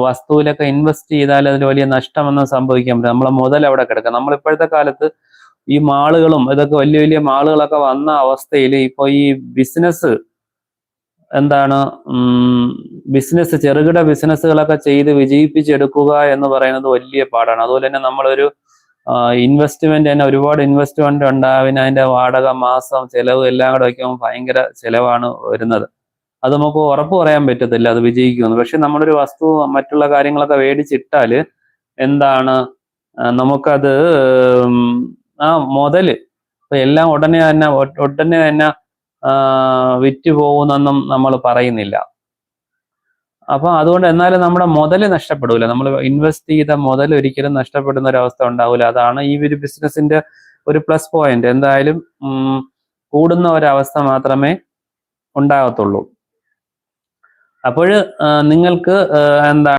വസ്തുവിലൊക്കെ invest ചെയ്താൽ അതിന് വലിയ നഷ്ടമൊന്നും സംഭവിക്കാൻ പറ്റില്ല. നമ്മളെ മുതൽ അവിടെ കിടക്കുക. നമ്മൾ ഇപ്പോഴത്തെ കാലത്ത് ഈ മാളുകളും ഇതൊക്കെ വലിയ വലിയ മാളുകളൊക്കെ വന്ന അവസ്ഥയിൽ ഇപ്പൊ ഈ ബിസിനസ് എന്താണ് ബിസിനസ് ചെറുകിട ബിസിനസ്സുകളൊക്കെ ചെയ്ത് വിജയിപ്പിച്ചെടുക്കുക എന്ന് പറയുന്നത് വലിയ പാടാണ്. അതുപോലെ തന്നെ നമ്മളൊരു ഇൻവെസ്റ്റ്മെന്റ് തന്നെ ഒരുപാട് ഇൻവെസ്റ്റ്മെന്റ് ഉണ്ടാവിന് അതിന്റെ വാടക, മാസം ചെലവ് എല്ലാം കൂടെ വയ്ക്കുമ്പോൾ ഭയങ്കര ചെലവാണ് വരുന്നത്. അത് നമുക്ക് ഉറപ്പ് പറയാൻ പറ്റത്തില്ല അത് വിജയിക്കുമെന്ന്. പക്ഷെ നമ്മളൊരു വസ്തു മറ്റുള്ള കാര്യങ്ങളൊക്കെ മേടിച്ചിട്ടാല് എന്താണ് നമുക്കത് ആ മുതല് ഇപ്പൊ എല്ലാം ഉടനെ തന്നെ വിറ്റ് പോകുന്നൊന്നും നമ്മൾ പറയുന്നില്ല. അപ്പൊ അതുകൊണ്ട് എന്നാലും നമ്മുടെ മുതല് നഷ്ടപ്പെടൂല. നമ്മൾ ഇൻവെസ്റ്റ് ചെയ്ത മുതൽ ഒരിക്കലും നഷ്ടപ്പെടുന്ന ഒരു അവസ്ഥ ഉണ്ടാവില്ല. അതാണ് ഈ ഒരു ബിസിനസിന്റെ ഒരു പ്ലസ് പോയിന്റ്. എന്തായാലും കൂടുന്ന ഒരവസ്ഥ മാത്രമേ ഉണ്ടാകത്തുള്ളൂ. അപ്പോൾ നിങ്ങൾക്ക് എന്താണ്